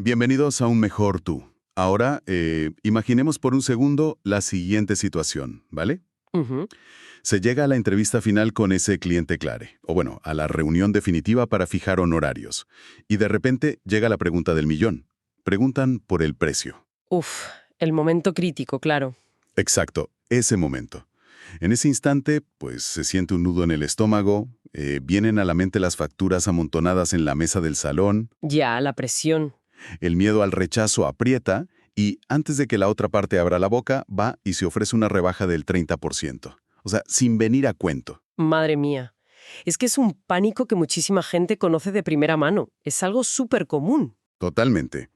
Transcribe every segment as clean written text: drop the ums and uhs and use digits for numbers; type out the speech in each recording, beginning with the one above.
Bienvenidos a Un Mejor Tú. Ahora, imaginemos por un segundo la siguiente situación, ¿vale? Ujú. Se llega a la entrevista final con ese cliente clave, o bueno, a la reunión definitiva para fijar honorarios. Y de repente llega la pregunta del millón. Preguntan por el precio. Uf, el momento crítico, claro. Exacto, ese momento. En ese instante, pues se siente un nudo en el estómago, vienen a la mente las facturas amontonadas en la mesa del salón, Ya, la presión. el miedo al rechazo aprieta y antes de que la otra parte abra la boca, va y se ofrece una rebaja del 30%. O sea, sin venir a cuento. Madre mía. Es que es un pánico que muchísima gente conoce de primera mano. Es algo súper común. Totalmente.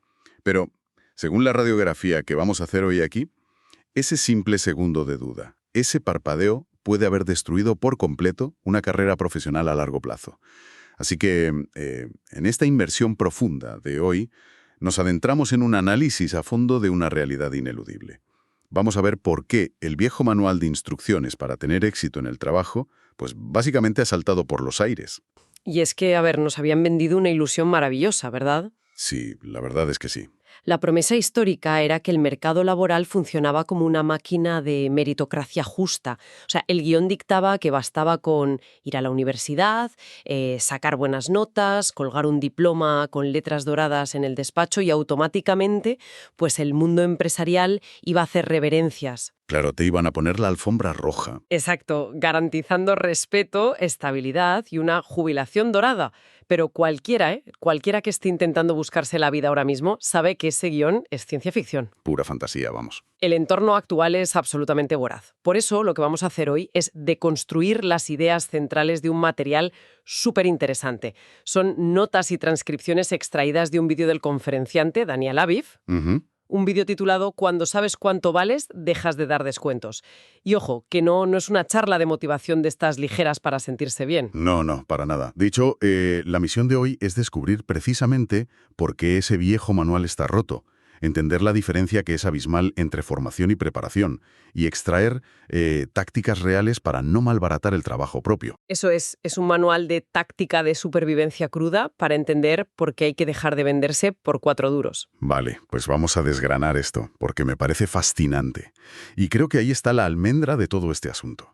Pero, según la radiografía que vamos a hacer hoy aquí, ese simple segundo de duda, ese parpadeo puede haber destruido por completo una carrera profesional a largo plazo. Así que, en esta inmersión profunda de hoy, nos adentramos en un análisis a fondo de una realidad ineludible. Vamos a ver por qué el viejo manual de instrucciones para tener éxito en el trabajo, pues básicamente ha saltado por los aires. Y es que, a ver, nos habían vendido una ilusión maravillosa, ¿verdad? Sí, la verdad es que sí. La promesa histórica era que el mercado laboral funcionaba como una máquina de meritocracia justa. O sea, el guión dictaba que bastaba con ir a la universidad, sacar buenas notas, colgar un diploma con letras doradas en el despacho y automáticamente, pues el mundo empresarial iba a hacer reverencias. Claro, te iban a poner la alfombra roja. Exacto, garantizando respeto, estabilidad y una jubilación dorada. Pero cualquiera que esté intentando buscarse la vida ahora mismo sabe que ese guión es ciencia ficción. Pura fantasía, vamos. El entorno actual es absolutamente voraz. Por eso lo que vamos a hacer hoy es deconstruir las ideas centrales de un material súper interesante. Son notas y transcripciones extraídas de un vídeo del conferenciante Daniel Aviv. Ujú. Un vídeo titulado Cuando sabes cuánto vales, dejas de dar descuentos. Y ojo, que no es una charla de motivación de estas ligeras para sentirse bien. No, para nada. De hecho, la misión de hoy es descubrir precisamente por qué ese viejo manual está roto, entender la diferencia que es abismal entre formación y preparación, y extraer tácticas reales para no malbaratar el trabajo propio. Eso es un manual de táctica de supervivencia cruda para entender por qué hay que dejar de venderse por 4 duros. Vale, pues vamos a desgranar esto, porque me parece fascinante. Y creo que ahí está la almendra de todo este asunto.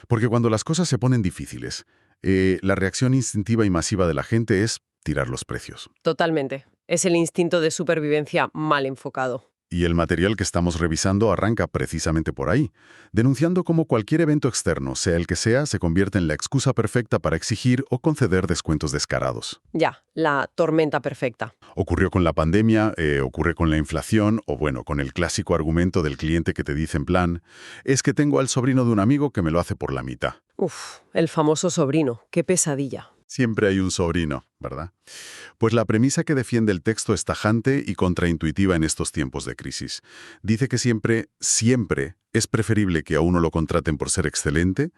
Porque cuando las cosas se ponen difíciles, la reacción instintiva y masiva de la gente es tirar los precios. Totalmente. Es el instinto de supervivencia mal enfocado. Y el material que estamos revisando arranca precisamente por ahí, denunciando cómo cualquier evento externo, sea el que sea, se convierte en la excusa perfecta para exigir o conceder descuentos descarados. Ya, la tormenta perfecta. Ocurrió con la pandemia, ocurre con la inflación, o bueno, con el clásico argumento del cliente que te dice en plan, es que tengo al sobrino de un amigo que me lo hace por la mitad. Uf, el famoso sobrino. Qué pesadilla. Siempre hay un sobrino, ¿verdad? Pues la premisa que defiende el texto es tajante y contraintuitiva en estos tiempos de crisis. Dice que siempre es preferible que a uno lo contraten por ser excelente,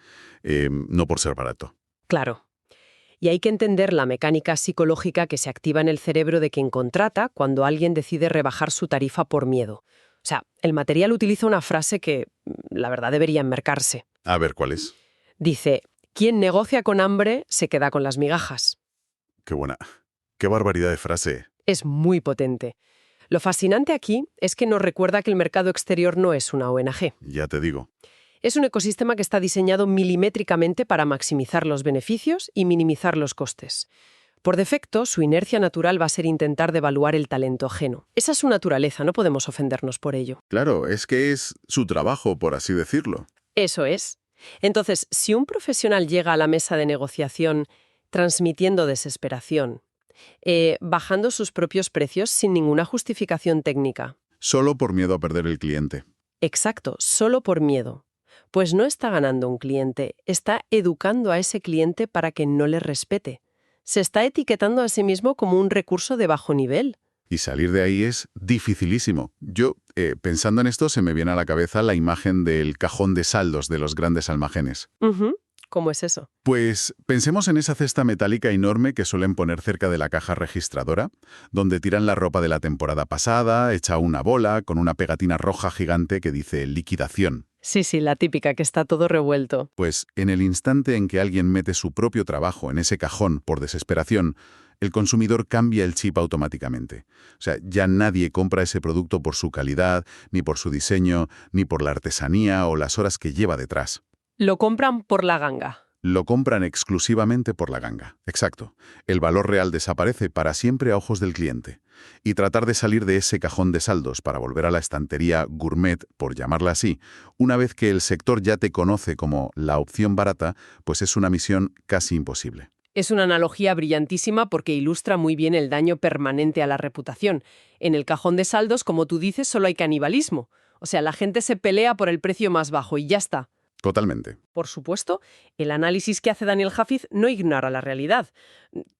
no por ser barato. Claro. Y hay que entender la mecánica psicológica que se activa en el cerebro de quien contrata cuando alguien decide rebajar su tarifa por miedo. O sea, el material utiliza una frase que, la verdad, debería enmercarse. A ver, ¿cuál es? Dice, quien negocia con hambre se queda con las migajas. Qué buena. Qué barbaridad de frase. Es muy potente. Lo fascinante aquí es que nos recuerda que el mercado exterior no es una ONG. Ya te digo. Es un ecosistema que está diseñado milimétricamente para maximizar los beneficios y minimizar los costes. Por defecto, su inercia natural va a ser intentar devaluar el talento ajeno. Esa es su naturaleza, no podemos ofendernos por ello. Claro, es que es su trabajo, por así decirlo. Eso es. Entonces, si un profesional llega a la mesa de negociación transmitiendo desesperación, bajando sus propios precios sin ninguna justificación técnica. Solo por miedo a perder el cliente. Exacto, solo por miedo. Pues no está ganando un cliente, está educando a ese cliente para que no le respete. Se está etiquetando a sí mismo como un recurso de bajo nivel. Y salir de ahí es dificilísimo. Yo, pensando en esto, se me viene a la cabeza la imagen del cajón de saldos de los grandes almacenes. Ujú. ¿Cómo es eso? Pues pensemos en esa cesta metálica enorme que suelen poner cerca de la caja registradora, donde tiran la ropa de la temporada pasada, hecha una bola, con una pegatina roja gigante que dice liquidación. Sí, la típica, que está todo revuelto. Pues en el instante en que alguien mete su propio trabajo en ese cajón por desesperación, El consumidor cambia el chip automáticamente. O sea, ya nadie compra ese producto por su calidad, ni por su diseño, ni por la artesanía o las horas que lleva detrás. Lo compran por la ganga. Lo compran exclusivamente por la ganga. Exacto. El valor real desaparece para siempre a ojos del cliente. Y tratar de salir de ese cajón de saldos para volver a la estantería gourmet, por llamarla así, una vez que el sector ya te conoce como la opción barata, pues es una misión casi imposible. Es una analogía brillantísima porque ilustra muy bien el daño permanente a la reputación. En el cajón de saldos, como tú dices, solo hay canibalismo. O sea, la gente se pelea por el precio más bajo y ya está. Totalmente. Por supuesto, el análisis que hace Daniel Jafiz no ignora la realidad.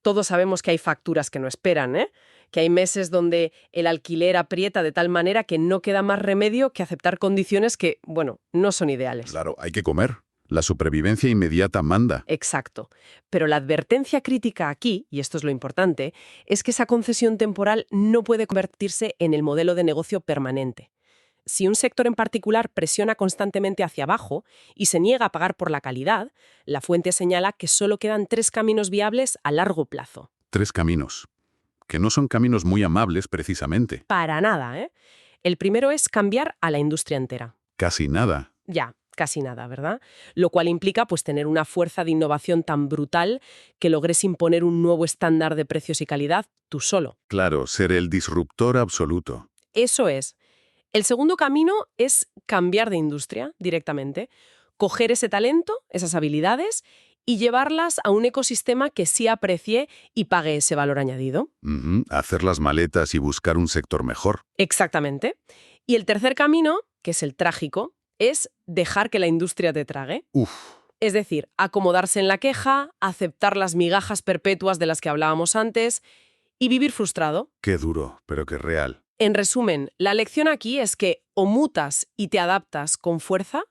Todos sabemos que hay facturas que no esperan, ¿eh? Que hay meses donde el alquiler aprieta de tal manera que no queda más remedio que aceptar condiciones que, bueno, no son ideales. Claro, hay que comer. La supervivencia inmediata manda. Exacto. Pero la advertencia crítica aquí, y esto es lo importante, es que esa concesión temporal no puede convertirse en el modelo de negocio permanente. Si un sector en particular presiona constantemente hacia abajo y se niega a pagar por la calidad, la fuente señala que solo quedan 3 caminos viables a largo plazo. 3 caminos. Que no son caminos muy amables, precisamente. Para nada, ¿eh? El primero es cambiar a la industria entera. Casi nada. Ya, casi nada, ¿verdad? Lo cual implica pues tener una fuerza de innovación tan brutal que logres imponer un nuevo estándar de precios y calidad tú solo. Claro, ser el disruptor absoluto. Eso es. El segundo camino es cambiar de industria directamente, coger ese talento, esas habilidades y llevarlas a un ecosistema que sí aprecie y pague ese valor añadido. Hacer las maletas y buscar un sector mejor. Exactamente. Y el tercer camino, que es el trágico, es dejar que la industria te trague. Uf. Es decir, acomodarse en la queja, aceptar las migajas perpetuas de las que hablábamos antes y vivir frustrado. Qué duro, pero qué real. En resumen, la lección aquí es que o mutas y te adaptas con fuerza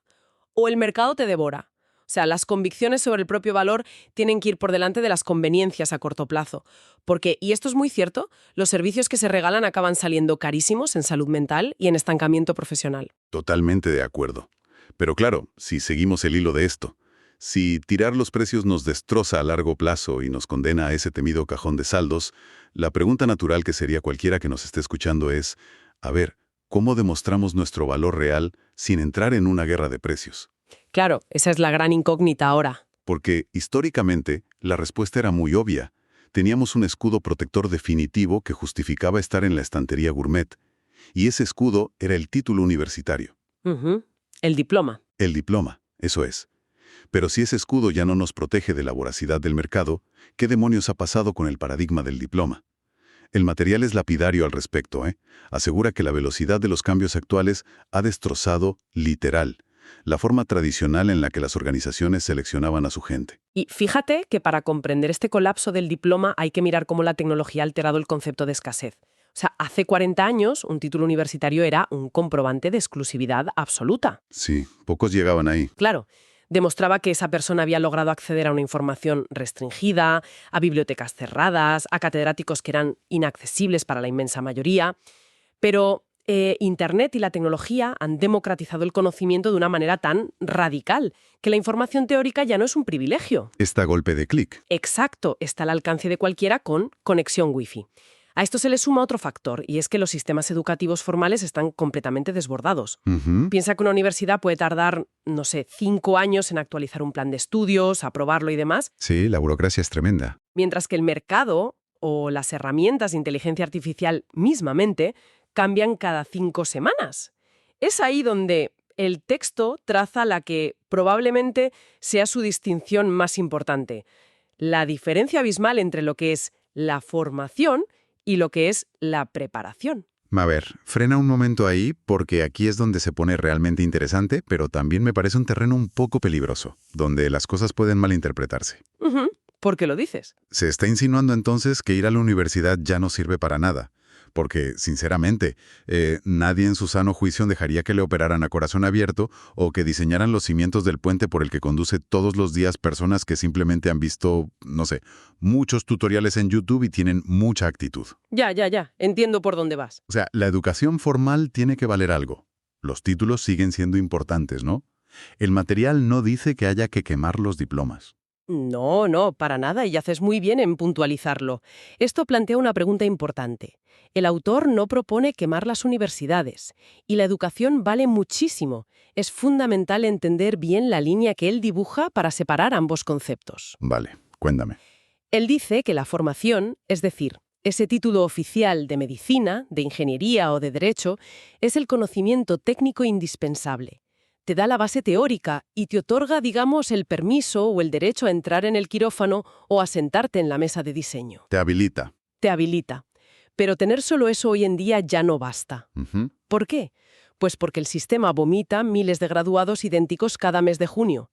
o el mercado te devora. O sea, las convicciones sobre el propio valor tienen que ir por delante de las conveniencias a corto plazo. Porque, y esto es muy cierto, los servicios que se regalan acaban saliendo carísimos en salud mental y en estancamiento profesional. Totalmente de acuerdo. Pero claro, si seguimos el hilo de esto, si tirar los precios nos destroza a largo plazo y nos condena a ese temido cajón de saldos, la pregunta natural que sería cualquiera que nos esté escuchando es, a ver, ¿cómo demostramos nuestro valor real sin entrar en una guerra de precios? Claro, esa es la gran incógnita ahora. Porque, históricamente, la respuesta era muy obvia. Teníamos un escudo protector definitivo que justificaba estar en la estantería gourmet. Y ese escudo era el título universitario. El diploma. El diploma, eso es. Pero si ese escudo ya no nos protege de la voracidad del mercado, ¿qué demonios ha pasado con el paradigma del diploma? El material es lapidario al respecto, ¿eh? Asegura que la velocidad de los cambios actuales ha destrozado, literal, la forma tradicional en la que las organizaciones seleccionaban a su gente. Y fíjate que para comprender este colapso del diploma hay que mirar cómo la tecnología ha alterado el concepto de escasez. O sea, hace 40 años un título universitario era un comprobante de exclusividad absoluta. Sí, pocos llegaban ahí. Claro, demostraba que esa persona había logrado acceder a una información restringida, a bibliotecas cerradas, a catedráticos que eran inaccesibles para la inmensa mayoría. Pero Internet y la tecnología han democratizado el conocimiento de una manera tan radical que la información teórica ya no es un privilegio. Está a golpe de clic. Exacto, está al alcance de cualquiera con conexión Wi-Fi. A esto se le suma otro factor, y es que los sistemas educativos formales están completamente desbordados. Piensa que una universidad puede tardar, 5 años en actualizar un plan de estudios, aprobarlo y demás. Sí, la burocracia es tremenda. Mientras que el mercado o las herramientas de inteligencia artificial mismamente cambian cada 5 semanas. Es ahí donde el texto traza la que probablemente sea su distinción más importante. La diferencia abismal entre lo que es la formación y lo que es la preparación. A ver, frena un momento ahí porque aquí es donde se pone realmente interesante, pero también me parece un terreno un poco peligroso, donde las cosas pueden malinterpretarse. ¿Por qué lo dices? Se está insinuando entonces que ir a la universidad ya no sirve para nada. Porque, sinceramente, nadie en su sano juicio dejaría que le operaran a corazón abierto o que diseñaran los cimientos del puente por el que conduce todos los días personas que simplemente han visto, muchos tutoriales en YouTube y tienen mucha actitud. Ya. Entiendo por dónde vas. O sea, la educación formal tiene que valer algo. Los títulos siguen siendo importantes, ¿no? El material no dice que haya que quemar los diplomas. No, no, para nada, y haces muy bien en puntualizarlo. Esto plantea una pregunta importante. El autor no propone quemar las universidades, y la educación vale muchísimo. Es fundamental entender bien la línea que él dibuja para separar ambos conceptos. Vale, cuéntame. Él dice que la formación, es decir, ese título oficial de medicina, de ingeniería o de derecho, es el conocimiento técnico indispensable. Te da la base teórica y te otorga, digamos, el permiso o el derecho a entrar en el quirófano o a sentarte en la mesa de diseño. Te habilita. Te habilita. Pero tener solo eso hoy en día ya no basta. Ujú. ¿Por qué? Pues porque el sistema vomita miles de graduados idénticos cada mes de junio.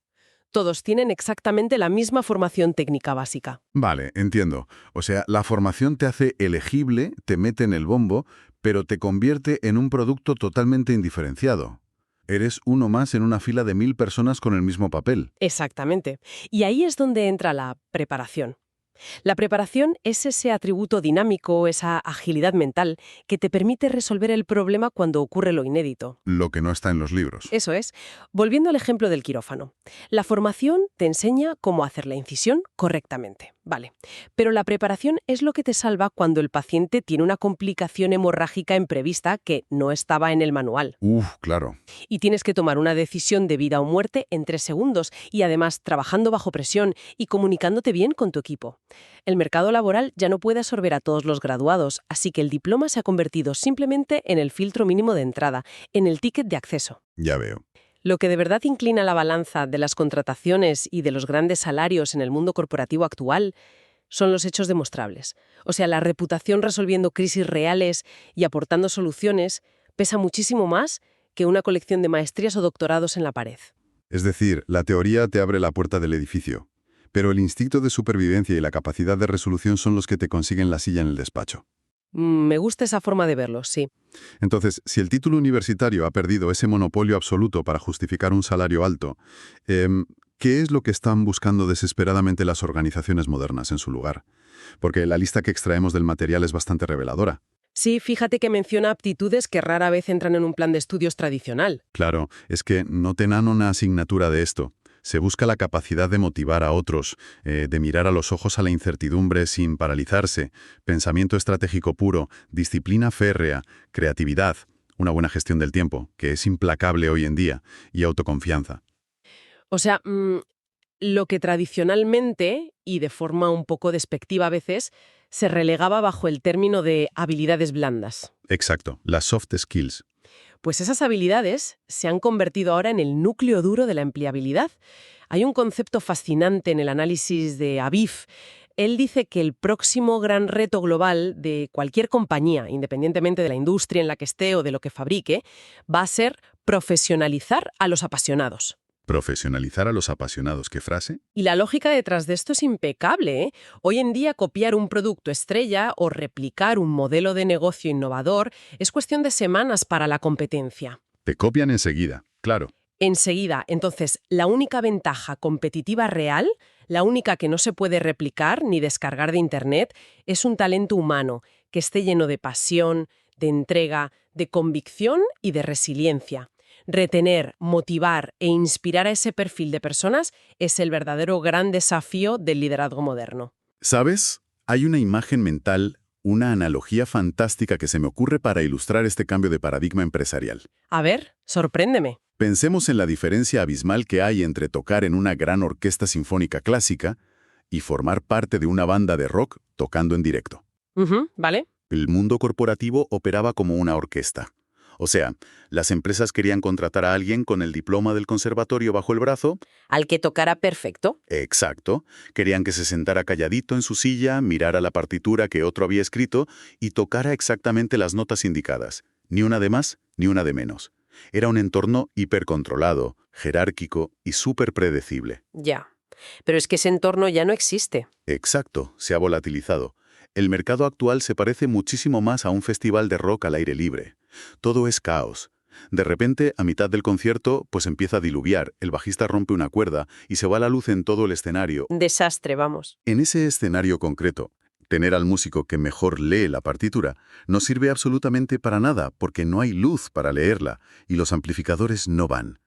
Todos tienen exactamente la misma formación técnica básica. Vale, entiendo. O sea, la formación te hace elegible, te mete en el bombo, pero te convierte en un producto totalmente indiferenciado. Eres uno más en una fila de 1000 personas con el mismo papel. Exactamente. Y ahí es donde entra la preparación. La preparación es ese atributo dinámico, esa agilidad mental, que te permite resolver el problema cuando ocurre lo inédito. Lo que no está en los libros. Eso es. Volviendo al ejemplo del quirófano. La formación te enseña cómo hacer la incisión correctamente. Vale. Pero la preparación es lo que te salva cuando el paciente tiene una complicación hemorrágica imprevista que no estaba en el manual. Claro. Y tienes que tomar una decisión de vida o muerte en 3 segundos y además trabajando bajo presión y comunicándote bien con tu equipo. El mercado laboral ya no puede absorber a todos los graduados, así que el diploma se ha convertido simplemente en el filtro mínimo de entrada, en el ticket de acceso. Ya veo. Lo que de verdad inclina la balanza de las contrataciones y de los grandes salarios en el mundo corporativo actual son los hechos demostrables. O sea, la reputación resolviendo crisis reales y aportando soluciones pesa muchísimo más que una colección de maestrías o doctorados en la pared. Es decir, la teoría te abre la puerta del edificio, pero el instinto de supervivencia y la capacidad de resolución son los que te consiguen la silla en el despacho. Me gusta esa forma de verlo, sí. Entonces, si el título universitario ha perdido ese monopolio absoluto para justificar un salario alto, ¿qué es lo que están buscando desesperadamente las organizaciones modernas en su lugar? Porque la lista que extraemos del material es bastante reveladora. Sí, fíjate que menciona aptitudes que rara vez entran en un plan de estudios tradicional. Claro, es que no te dan una asignatura de esto. Se busca la capacidad de motivar a otros, de mirar a los ojos a la incertidumbre sin paralizarse, pensamiento estratégico puro, disciplina férrea, creatividad, una buena gestión del tiempo, que es implacable hoy en día, y autoconfianza. O sea, lo que tradicionalmente, y de forma un poco despectiva a veces, se relegaba bajo el término de habilidades blandas. Exacto, las soft skills. Pues esas habilidades se han convertido ahora en el núcleo duro de la empleabilidad. Hay un concepto fascinante en el análisis de Aviv. Él dice que el próximo gran reto global de cualquier compañía, independientemente de la industria en la que esté o de lo que fabrique, va a ser profesionalizar a los apasionados. Profesionalizar a los apasionados, ¿qué frase? Y la lógica detrás de esto es impecable, ¿eh? Hoy en día copiar un producto estrella o replicar un modelo de negocio innovador es cuestión de semanas para la competencia. Te copian enseguida, claro. Enseguida, entonces, la única ventaja competitiva real, la única que no se puede replicar ni descargar de Internet, es un talento humano que esté lleno de pasión, de entrega, de convicción y de resiliencia. Retener, motivar e inspirar a ese perfil de personas es el verdadero gran desafío del liderazgo moderno. ¿Sabes? Hay una imagen mental, una analogía fantástica que se me ocurre para ilustrar este cambio de paradigma empresarial. A ver, sorpréndeme. Pensemos en la diferencia abismal que hay entre tocar en una gran orquesta sinfónica clásica y formar parte de una banda de rock tocando en directo. ¿Vale? El mundo corporativo operaba como una orquesta. O sea, las empresas querían contratar a alguien con el diploma del conservatorio bajo el brazo. Al que tocara perfecto. Exacto. Querían que se sentara calladito en su silla, mirara la partitura que otro había escrito y tocara exactamente las notas indicadas. Ni una de más, ni una de menos. Era un entorno hipercontrolado, jerárquico y súper predecible. Ya. Pero es que ese entorno ya no existe. Exacto, se ha volatilizado. El mercado actual se parece muchísimo más a un festival de rock al aire libre. Todo es caos. De repente, a mitad del concierto, pues empieza a diluviar, el bajista rompe una cuerda y se va la luz en todo el escenario. Desastre, vamos. En ese escenario concreto, tener al músico que mejor lee la partitura no sirve absolutamente para nada porque no hay luz para leerla y los amplificadores no van.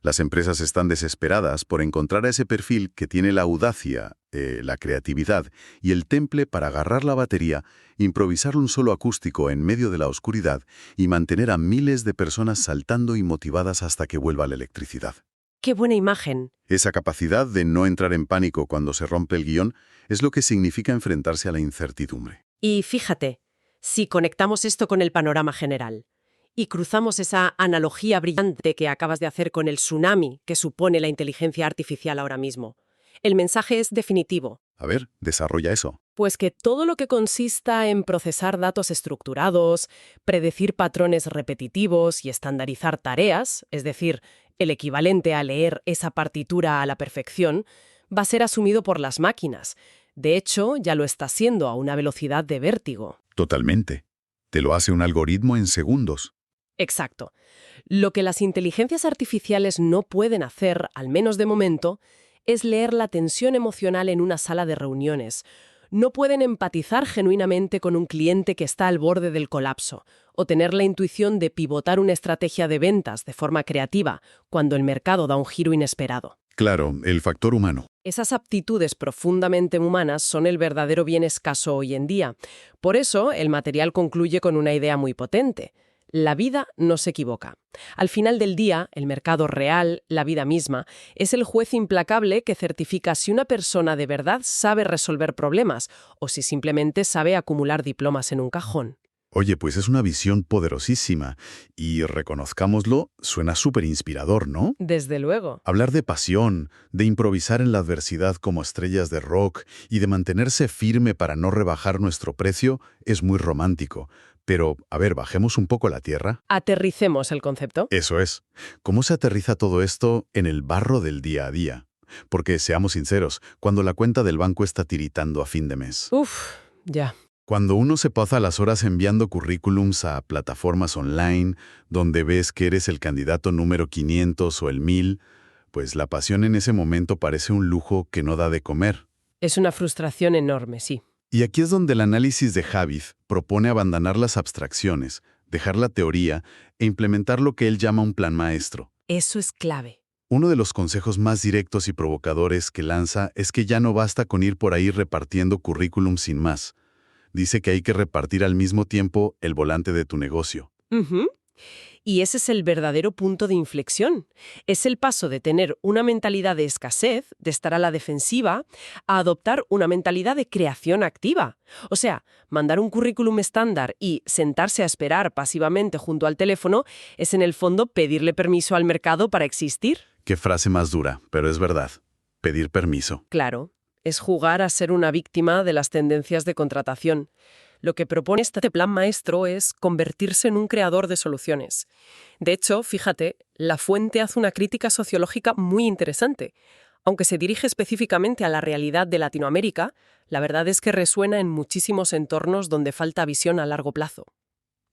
Las empresas están desesperadas por encontrar a ese perfil que tiene la audacia, la creatividad y el temple para agarrar la batería, improvisar un solo acústico en medio de la oscuridad y mantener a miles de personas saltando y motivadas hasta que vuelva la electricidad. ¡Qué buena imagen! Esa capacidad de no entrar en pánico cuando se rompe el guión es lo que significa enfrentarse a la incertidumbre. Y fíjate, si conectamos esto con el panorama general y cruzamos esa analogía brillante que acabas de hacer con el tsunami que supone la inteligencia artificial ahora mismo, el mensaje es definitivo. A ver, desarrolla eso. Pues que todo lo que consista en procesar datos estructurados, predecir patrones repetitivos y estandarizar tareas, es decir, el equivalente a leer esa partitura a la perfección, va a ser asumido por las máquinas. De hecho, ya lo está haciendo a una velocidad de vértigo. Totalmente. Te lo hace un algoritmo en segundos. Exacto. Lo que las inteligencias artificiales no pueden hacer, al menos de momento, es leer la tensión emocional en una sala de reuniones. No pueden empatizar genuinamente con un cliente que está al borde del colapso, o tener la intuición de pivotar una estrategia de ventas de forma creativa cuando el mercado da un giro inesperado. Claro, el factor humano. Esas aptitudes profundamente humanas son el verdadero bien escaso hoy en día. Por eso, el material concluye con una idea muy potente. La vida no se equivoca. Al final del día, el mercado real, la vida misma, es el juez implacable que certifica si una persona de verdad sabe resolver problemas o si simplemente sabe acumular diplomas en un cajón. Oye, pues es una visión poderosísima y, reconozcámoslo, suena súper inspirador, ¿no? Desde luego. Hablar de pasión, de improvisar en la adversidad como estrellas de rock y de mantenerse firme para no rebajar nuestro precio es muy romántico. Pero, a ver, bajemos un poco la tierra. Aterricemos el concepto. Eso es. ¿Cómo se aterriza todo esto en el barro del día a día? Porque, seamos sinceros, cuando la cuenta del banco está tiritando a fin de mes. Ya. Cuando uno se pasa las horas enviando currículums a plataformas online, donde ves que eres el candidato número 500 o el 1000, pues la pasión en ese momento parece un lujo que no da de comer. Es una frustración enorme, sí. Y aquí es donde el análisis de Javid propone abandonar las abstracciones, dejar la teoría e implementar lo que él llama un plan maestro. Eso es clave. Uno de los consejos más directos y provocadores que lanza es que ya no basta con ir por ahí repartiendo currículums sin más. Dice que hay que repartir al mismo tiempo el volante de tu negocio. Y ese es el verdadero punto de inflexión. Es el paso de tener una mentalidad de escasez, de estar a la defensiva, a adoptar una mentalidad de creación activa. O sea, mandar un currículum estándar y sentarse a esperar pasivamente junto al teléfono es en el fondo pedirle permiso al mercado para existir. Qué frase más dura, pero es verdad. Pedir permiso. Claro, es jugar a ser una víctima de las tendencias de contratación. Lo que propone este plan maestro es convertirse en un creador de soluciones. De hecho, fíjate, la fuente hace una crítica sociológica muy interesante. Aunque se dirige específicamente a la realidad de Latinoamérica, la verdad es que resuena en muchísimos entornos donde falta visión a largo plazo.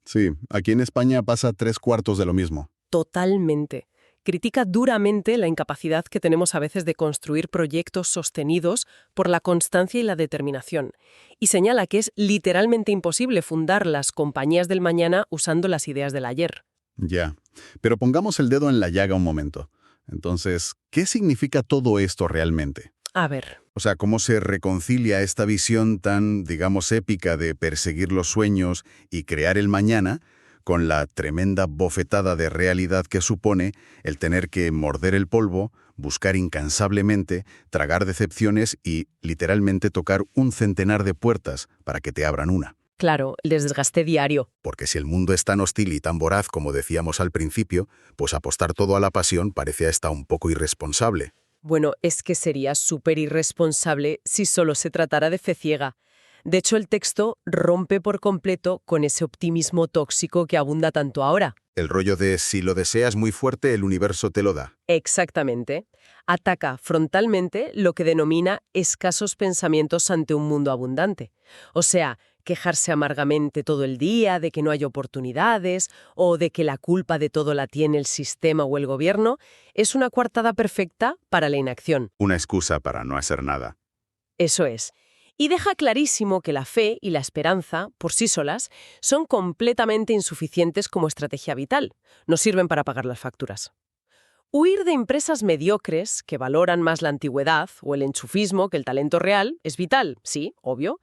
Sí, aquí en España pasa 3/4 de lo mismo. Totalmente. Critica duramente la incapacidad que tenemos a veces de construir proyectos sostenidos por la constancia y la determinación, y señala que es literalmente imposible fundar las compañías del mañana usando las ideas del ayer. Ya, pero pongamos el dedo en la llaga un momento. Entonces, ¿qué significa todo esto realmente? A ver. O sea, ¿cómo se reconcilia esta visión tan, digamos, épica de perseguir los sueños y crear el mañana con la tremenda bofetada de realidad que supone el tener que morder el polvo, buscar incansablemente, tragar decepciones y, literalmente, tocar un centenar de puertas para que te abran una? Claro, el desgaste diario. Porque si el mundo es tan hostil y tan voraz como decíamos al principio, pues apostar todo a la pasión parece hasta un poco irresponsable. Bueno, es que sería súper irresponsable si solo se tratara de fe ciega. De hecho, el texto rompe por completo con ese optimismo tóxico que abunda tanto ahora. El rollo de si lo deseas muy fuerte, el universo te lo da. Exactamente. Ataca frontalmente lo que denomina escasos pensamientos ante un mundo abundante. O sea, quejarse amargamente todo el día de que no hay oportunidades o de que la culpa de todo la tiene el sistema o el gobierno es una coartada perfecta para la inacción. Una excusa para no hacer nada. Eso es. Y deja clarísimo que la fe y la esperanza, por sí solas, son completamente insuficientes como estrategia vital. No sirven para pagar las facturas. Huir de empresas mediocres que valoran más la antigüedad o el enchufismo que el talento real es vital, sí, obvio,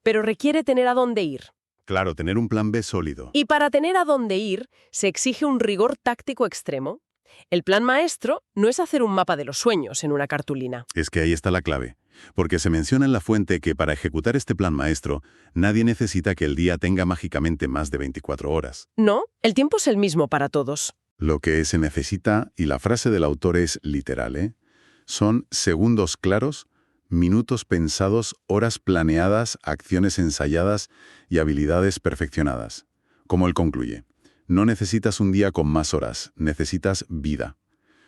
pero requiere tener a dónde ir. Claro, tener un plan B sólido. Y para tener a dónde ir, se exige un rigor táctico extremo. El plan maestro no es hacer un mapa de los sueños en una cartulina. Es que ahí está la clave. Porque se menciona en la fuente que para ejecutar este plan maestro, nadie necesita que el día tenga mágicamente más de 24 horas. No, el tiempo es el mismo para todos. Lo que se necesita, y la frase del autor es literal, son segundos claros, minutos pensados, horas planeadas, acciones ensayadas y habilidades perfeccionadas. Como él concluye, no necesitas un día con más horas, necesitas vida.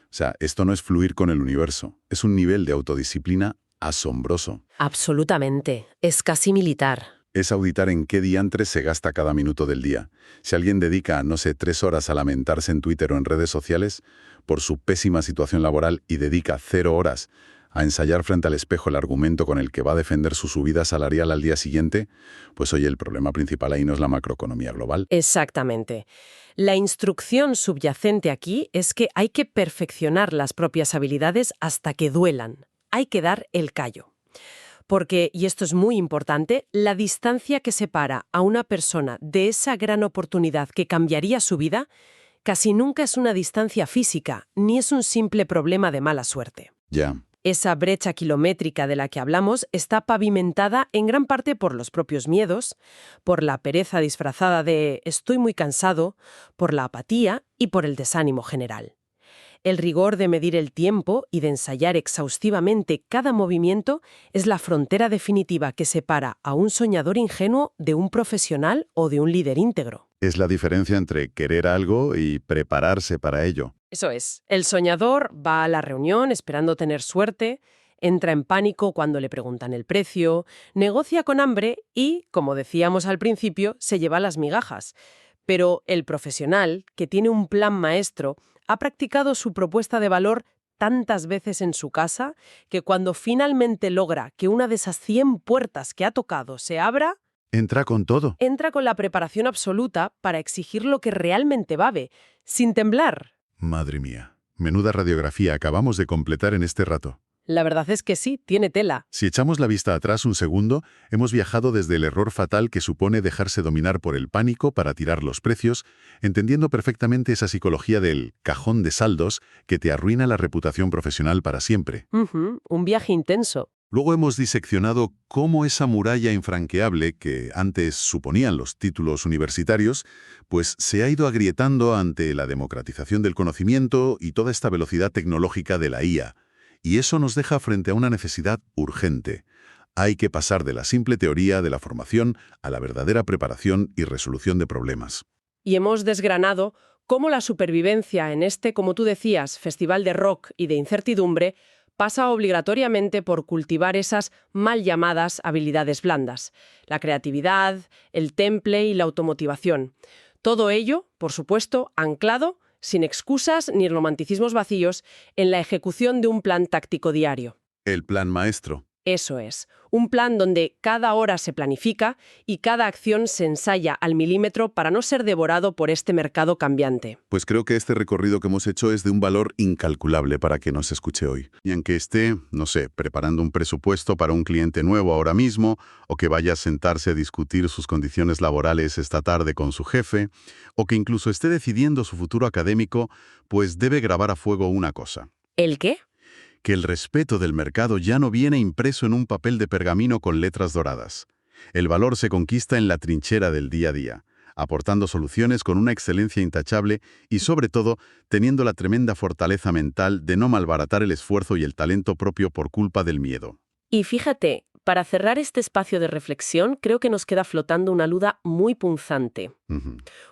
O sea, esto no es fluir con el universo, es un nivel de autodisciplina asombroso. Absolutamente. Es casi militar. Es auditar en qué diantres se gasta cada minuto del día. Si alguien dedica, no sé, 3 horas a lamentarse en Twitter o en redes sociales por su pésima situación laboral y dedica 0 horas a ensayar frente al espejo el argumento con el que va a defender su subida salarial al día siguiente, pues oye, el problema principal ahí no es la macroeconomía global. Exactamente. La instrucción subyacente aquí es que hay que perfeccionar las propias habilidades hasta que duelan. Hay que dar el callo. Porque, y esto es muy importante, la distancia que separa a una persona de esa gran oportunidad que cambiaría su vida casi nunca es una distancia física, ni es un simple problema de mala suerte. Ya. Esa brecha kilométrica de la que hablamos está pavimentada en gran parte por los propios miedos, por la pereza disfrazada de estoy muy cansado, por la apatía y por el desánimo general. El rigor de medir el tiempo y de ensayar exhaustivamente cada movimiento es la frontera definitiva que separa a un soñador ingenuo de un profesional o de un líder íntegro. Es la diferencia entre querer algo y prepararse para ello. Eso es. El soñador va a la reunión esperando tener suerte, entra en pánico cuando le preguntan el precio, negocia con hambre y, como decíamos al principio, se lleva las migajas. Pero el profesional, que tiene un plan maestro, ha practicado su propuesta de valor tantas veces en su casa que cuando finalmente logra que una de esas 100 puertas que ha tocado se abra, Entra con todo. entra con la preparación absoluta para exigir lo que realmente vale, sin temblar. Madre mía, menuda radiografía acabamos de completar en este rato. La verdad es que sí, tiene tela. Si echamos la vista atrás un segundo, hemos viajado desde el error fatal que supone dejarse dominar por el pánico para tirar los precios, entendiendo perfectamente esa psicología del cajón de saldos que te arruina la reputación profesional para siempre. Un viaje intenso. Luego hemos diseccionado cómo esa muralla infranqueable que antes suponían los títulos universitarios, pues se ha ido agrietando ante la democratización del conocimiento y toda esta velocidad tecnológica de la IA. Y eso nos deja frente a una necesidad urgente. Hay que pasar de la simple teoría de la formación a la verdadera preparación y resolución de problemas. Y hemos desgranado cómo la supervivencia en este, como tú decías, festival de rock y de incertidumbre pasa obligatoriamente por cultivar esas mal llamadas habilidades blandas, la creatividad, el temple y la automotivación. Todo ello, por supuesto, anclado, sin excusas ni romanticismos vacíos, en la ejecución de un plan táctico diario. El plan maestro. Eso es, un plan donde cada hora se planifica y cada acción se ensaya al milímetro para no ser devorado por este mercado cambiante. Pues creo que este recorrido que hemos hecho es de un valor incalculable para que nos escuche hoy. Y aunque esté, no sé, preparando un presupuesto para un cliente nuevo ahora mismo, o que vaya a sentarse a discutir sus condiciones laborales esta tarde con su jefe, o que incluso esté decidiendo su futuro académico, pues debe grabar a fuego una cosa. ¿El qué? Que el respeto del mercado ya no viene impreso en un papel de pergamino con letras doradas. El valor se conquista en la trinchera del día a día, aportando soluciones con una excelencia intachable y, sobre todo, teniendo la tremenda fortaleza mental de no malbaratar el esfuerzo y el talento propio por culpa del miedo. Y fíjate, para cerrar este espacio de reflexión, creo que nos queda flotando una duda muy punzante.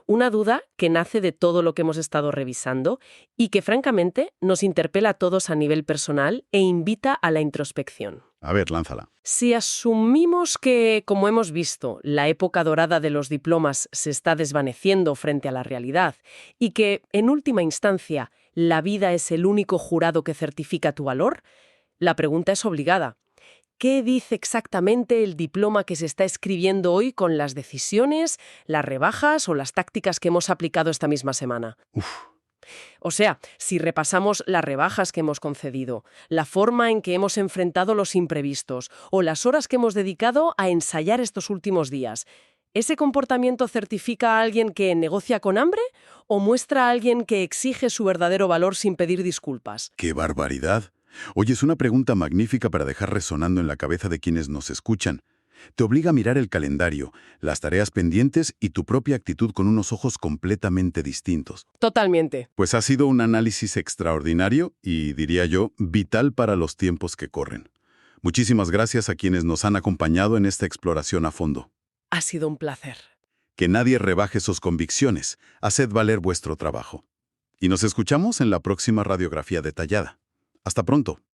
Una duda que nace de todo lo que hemos estado revisando y que, francamente, nos interpela a todos a nivel personal e invita a la introspección. A ver, lánzala. Si asumimos que, como hemos visto, la época dorada de los diplomas se está desvaneciendo frente a la realidad y que, en última instancia, la vida es el único jurado que certifica tu valor, la pregunta es obligada. ¿Qué dice exactamente el diploma que se está escribiendo hoy con las decisiones, las rebajas o las tácticas que hemos aplicado esta misma semana? O sea, si repasamos las rebajas que hemos concedido, la forma en que hemos enfrentado los imprevistos o las horas que hemos dedicado a ensayar estos últimos días, ¿ese comportamiento certifica a alguien que negocia con hambre o muestra a alguien que exige su verdadero valor sin pedir disculpas? ¡Qué barbaridad! Oye, es una pregunta magnífica para dejar resonando en la cabeza de quienes nos escuchan. Te obliga a mirar el calendario, las tareas pendientes y tu propia actitud con unos ojos completamente distintos. Totalmente. Pues ha sido un análisis extraordinario y, diría yo, vital para los tiempos que corren. Muchísimas gracias a quienes nos han acompañado en esta exploración a fondo. Ha sido un placer. Que nadie rebaje sus convicciones. Haced valer vuestro trabajo. Y nos escuchamos en la próxima radiografía detallada. Hasta pronto.